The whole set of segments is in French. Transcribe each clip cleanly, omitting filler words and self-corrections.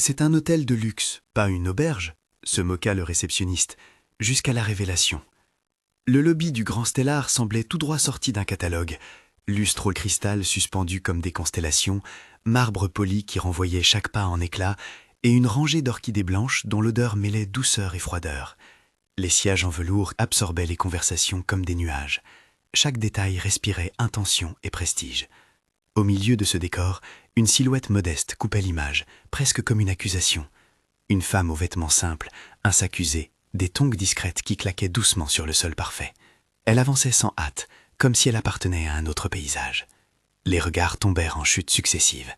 C'est un hôtel de luxe, pas une auberge, se moqua le réceptionniste, jusqu'à la révélation. Le lobby du Grand Stellar semblait tout droit sorti d'un catalogue. Lustres au cristal suspendus comme des constellations, marbre poli qui renvoyait chaque pas en éclat, et une rangée d'orchidées blanches dont l'odeur mêlait douceur et froideur. Les sièges en velours absorbaient les conversations comme des nuages. Chaque détail respirait intention et prestige. Au milieu de ce décor, une silhouette modeste coupait l'image, presque comme une accusation. Une femme aux vêtements simples, un sac usé, des tongs discrètes qui claquaient doucement sur le sol parfait. Elle avançait sans hâte, comme si elle appartenait à un autre paysage. Les regards tombèrent en chutes successives.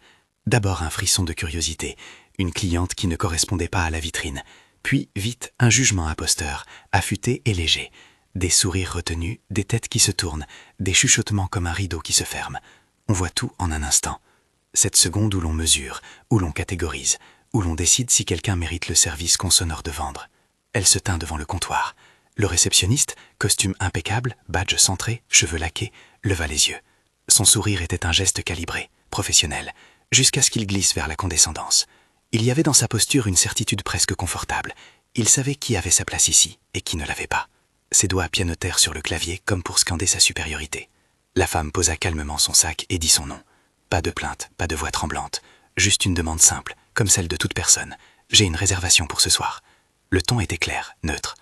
D'abord un frisson de curiosité, une cliente qui ne correspondait pas à la vitrine, puis vite un jugement imposteur, affûté et léger. Des sourires retenus, des têtes qui se tournent, des chuchotements comme un rideau qui se ferme. On voit tout en un instant. Cette seconde où l'on mesure, où l'on catégorise, où l'on décide si quelqu'un mérite le service qu'on s'honore de vendre. Elle se tint devant le comptoir. Le réceptionniste, costume impeccable, badge centré, cheveux laqués, leva les yeux. Son sourire était un geste calibré, professionnel, jusqu'à ce qu'il glisse vers la condescendance. Il y avait dans sa posture une certitude presque confortable. Il savait qui avait sa place ici et qui ne l'avait pas. Ses doigts pianotèrent sur le clavier comme pour scander sa supériorité. La femme posa calmement son sac et dit son nom. Pas de plainte, pas de voix tremblante, juste une demande simple, comme celle de toute personne. J'ai une réservation pour ce soir. Le ton était clair, neutre.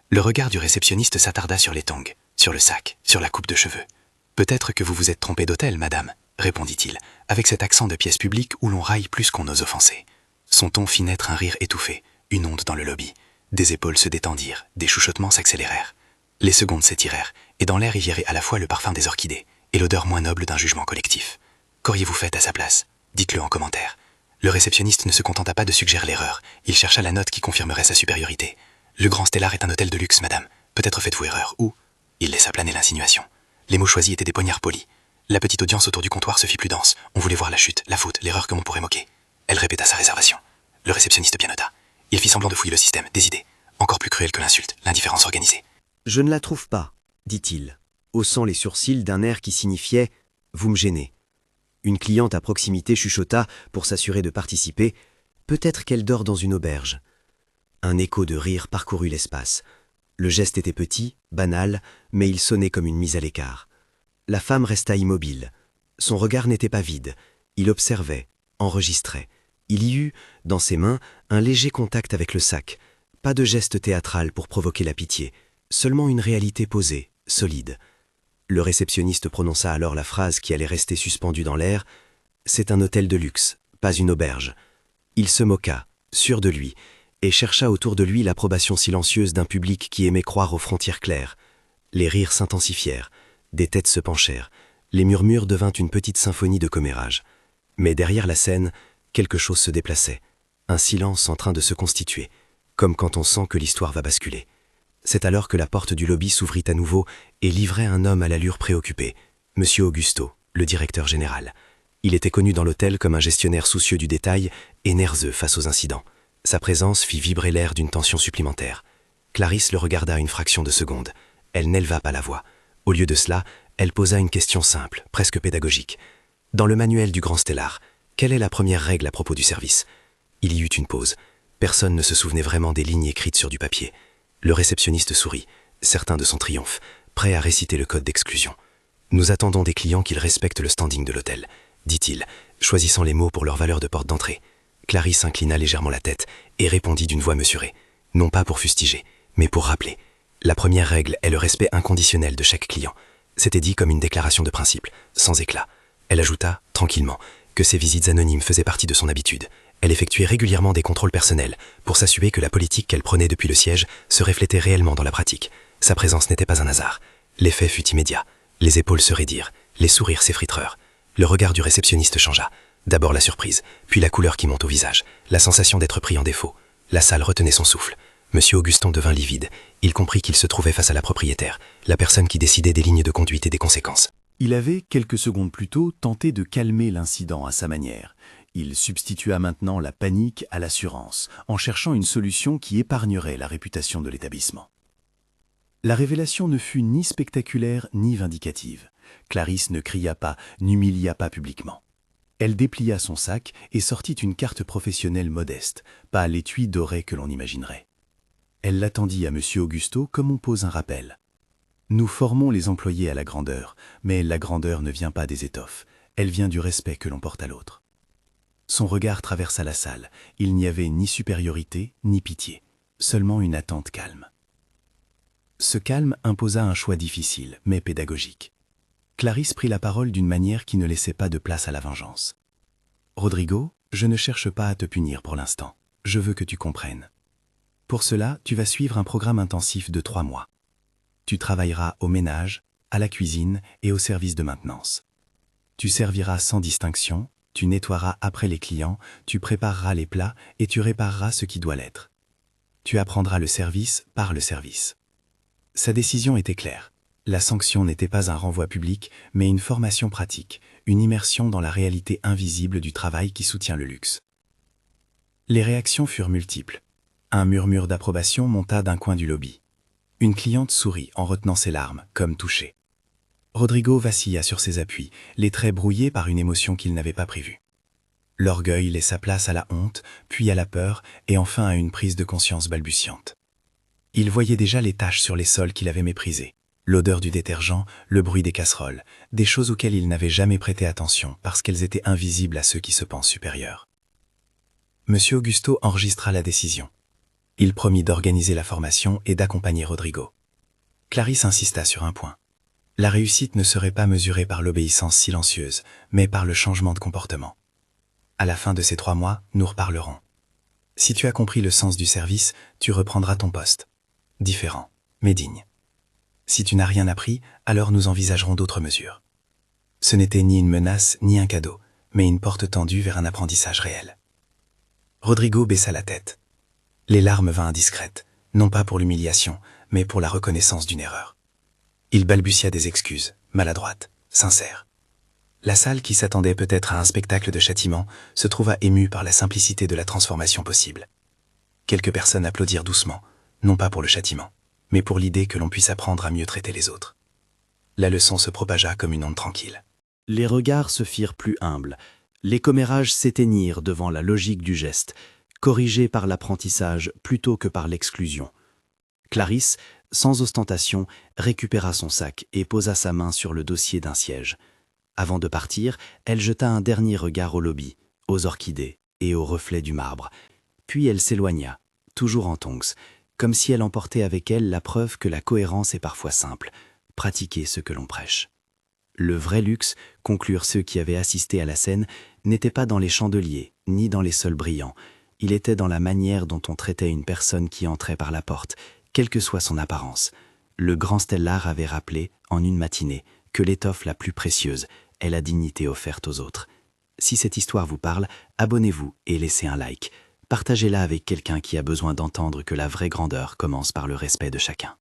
Le regard du réceptionniste s'attarda sur les tongs, sur le sac, sur la coupe de cheveux. « Peut-être que vous vous êtes trompée d'hôtel, madame, » répondit-il, avec cet accent de pièce publique où l'on raille plus qu'on n'ose offenser. Son ton fit naître un rire étouffé, une onde dans le lobby. Des épaules se détendirent, des chuchotements s'accélérèrent. Les secondes s'étirèrent, et dans l'air y virait à la fois le parfum des orchidées et l'odeur moins noble d'un jugement collectif. Qu'auriez-vous fait à sa place? Dites-le en commentaire. Le réceptionniste ne se contenta pas de suggérer l'erreur. Il chercha la note qui confirmerait sa supériorité. Le Grand Stellar est un hôtel de luxe, madame. Peut-être faites-vous erreur, ou... Il laissa planer l'insinuation. Les mots choisis étaient des poignards polis. La petite audience autour du comptoir se fit plus dense. On voulait voir la chute, la faute, l'erreur que l'on pourrait moquer. Elle répéta sa réservation. Le réceptionniste pianota. Il fit semblant de fouiller le système, des idées. Encore plus cruel que l'insulte, l'indifférence organisée. « Je ne la trouve pas, dit-il, haussant les sourcils d'un air qui signifiait « Vous me gênez ». Une cliente à proximité chuchota pour s'assurer de participer. Peut-être qu'elle dort dans une auberge. Un écho de rire parcourut l'espace. Le geste était petit, banal, mais il sonnait comme une mise à l'écart. La femme resta immobile. Son regard n'était pas vide. Il observait, enregistrait. Il y eut, dans ses mains, un léger contact avec le sac. Pas de geste théâtral pour provoquer la pitié. Seulement une réalité posée, solide. Le réceptionniste prononça alors la phrase qui allait rester suspendue dans l'air. « C'est un hôtel de luxe, pas une auberge. » Il se moqua, sûr de lui, et chercha autour de lui l'approbation silencieuse d'un public qui aimait croire aux frontières claires. Les rires s'intensifièrent, des têtes se penchèrent, les murmures devinrent une petite symphonie de commérage. Mais derrière la scène, quelque chose se déplaçait, un silence en train de se constituer, comme quand on sent que l'histoire va basculer. C'est alors que la porte du lobby s'ouvrit à nouveau et livrait un homme à l'allure préoccupée, M. Augusto, le directeur général. Il était connu dans l'hôtel comme un gestionnaire soucieux du détail et nerveux face aux incidents. Sa présence fit vibrer l'air d'une tension supplémentaire. Clarisse le regarda une fraction de seconde. Elle n'éleva pas la voix. Au lieu de cela, elle posa une question simple, presque pédagogique. Dans le manuel du Grand Stellar, quelle est la première règle à propos du service? Il y eut une pause. Personne ne se souvenait vraiment des lignes écrites sur du papier. Le réceptionniste sourit, certain de son triomphe, prêt à réciter le code d'exclusion. « Nous attendons des clients qu'ils respectent le standing de l'hôtel », dit-il, choisissant les mots pour leur valeur de porte d'entrée. Clarisse inclina légèrement la tête et répondit d'une voix mesurée, non pas pour fustiger, mais pour rappeler. La première règle est le respect inconditionnel de chaque client. C'était dit comme une déclaration de principe, sans éclat. Elle ajouta, tranquillement, que ces visites anonymes faisaient partie de son habitude. Elle effectuait régulièrement des contrôles personnels pour s'assurer que la politique qu'elle prenait depuis le siège se reflétait réellement dans la pratique. Sa présence n'était pas un hasard. L'effet fut immédiat. Les épaules se raidirent, les sourires s'effritèrent. Le regard du réceptionniste changea. D'abord la surprise, puis la couleur qui monte au visage, la sensation d'être pris en défaut. La salle retenait son souffle. Monsieur Auguston devint livide. Il comprit qu'il se trouvait face à la propriétaire, la personne qui décidait des lignes de conduite et des conséquences. Il avait, quelques secondes plus tôt, tenté de calmer l'incident à sa manière. Il substitua maintenant la panique à l'assurance, en cherchant une solution qui épargnerait la réputation de l'établissement. La révélation ne fut ni spectaculaire ni vindicative. Clarisse ne cria pas, n'humilia pas publiquement. Elle déplia son sac et sortit une carte professionnelle modeste, pas l'étui doré que l'on imaginerait. Elle l'attendit à M. Augusto comme on pose un rappel. Nous formons les employés à la grandeur, mais la grandeur ne vient pas des étoffes, elle vient du respect que l'on porte à l'autre. Son regard traversa la salle, il n'y avait ni supériorité ni pitié, seulement une attente calme. Ce calme imposa un choix difficile, mais pédagogique. Clarisse prit la parole d'une manière qui ne laissait pas de place à la vengeance. « Rodrigo, je ne cherche pas à te punir pour l'instant. Je veux que tu comprennes. Pour cela, tu vas suivre un programme intensif de 3 mois. Tu travailleras au ménage, à la cuisine et au service de maintenance. Tu serviras sans distinction, tu nettoieras après les clients, tu prépareras les plats et tu répareras ce qui doit l'être. Tu apprendras le service par le service. » Sa décision était claire. La sanction n'était pas un renvoi public, mais une formation pratique, une immersion dans la réalité invisible du travail qui soutient le luxe. Les réactions furent multiples. Un murmure d'approbation monta d'un coin du lobby. Une cliente sourit en retenant ses larmes, comme touchée. Rodrigo vacilla sur ses appuis, les traits brouillés par une émotion qu'il n'avait pas prévue. L'orgueil laissa place à la honte, puis à la peur, et enfin à une prise de conscience balbutiante. Il voyait déjà les taches sur les sols qu'il avait méprisés, l'odeur du détergent, le bruit des casseroles, des choses auxquelles il n'avait jamais prêté attention parce qu'elles étaient invisibles à ceux qui se pensent supérieurs. M. Augusto enregistra la décision. Il promit d'organiser la formation et d'accompagner Rodrigo. Clarisse insista sur un point. La réussite ne serait pas mesurée par l'obéissance silencieuse, mais par le changement de comportement. À la fin de ces 3 mois, nous reparlerons. Si tu as compris le sens du service, tu reprendras ton poste. Différent, mais digne. Si tu n'as rien appris, alors nous envisagerons d'autres mesures. Ce n'était ni une menace, ni un cadeau, mais une porte tendue vers un apprentissage réel. Rodrigo baissa la tête. Les larmes vinrent indiscrètes, non pas pour l'humiliation, mais pour la reconnaissance d'une erreur. Il balbutia des excuses, maladroites, sincères. La salle, qui s'attendait peut-être à un spectacle de châtiment, se trouva émue par la simplicité de la transformation possible. Quelques personnes applaudirent doucement, non pas pour le châtiment, mais pour l'idée que l'on puisse apprendre à mieux traiter les autres. La leçon se propagea comme une onde tranquille. Les regards se firent plus humbles, les commérages s'éteignirent devant la logique du geste, corrigés par l'apprentissage plutôt que par l'exclusion. Clarisse, sans ostentation, récupéra son sac et posa sa main sur le dossier d'un siège. Avant de partir, elle jeta un dernier regard au lobby, aux orchidées et aux reflets du marbre. Puis elle s'éloigna, toujours en tongs, comme si elle emportait avec elle la preuve que la cohérence est parfois simple, pratiquer ce que l'on prêche. Le vrai luxe, conclurent ceux qui avaient assisté à la scène, n'était pas dans les chandeliers, ni dans les sols brillants. Il était dans la manière dont on traitait une personne qui entrait par la porte, quelle que soit son apparence. Le grand Stellar avait rappelé, en une matinée, que l'étoffe la plus précieuse est la dignité offerte aux autres. Si cette histoire vous parle, abonnez-vous et laissez un like. Partagez-la avec quelqu'un qui a besoin d'entendre que la vraie grandeur commence par le respect de chacun.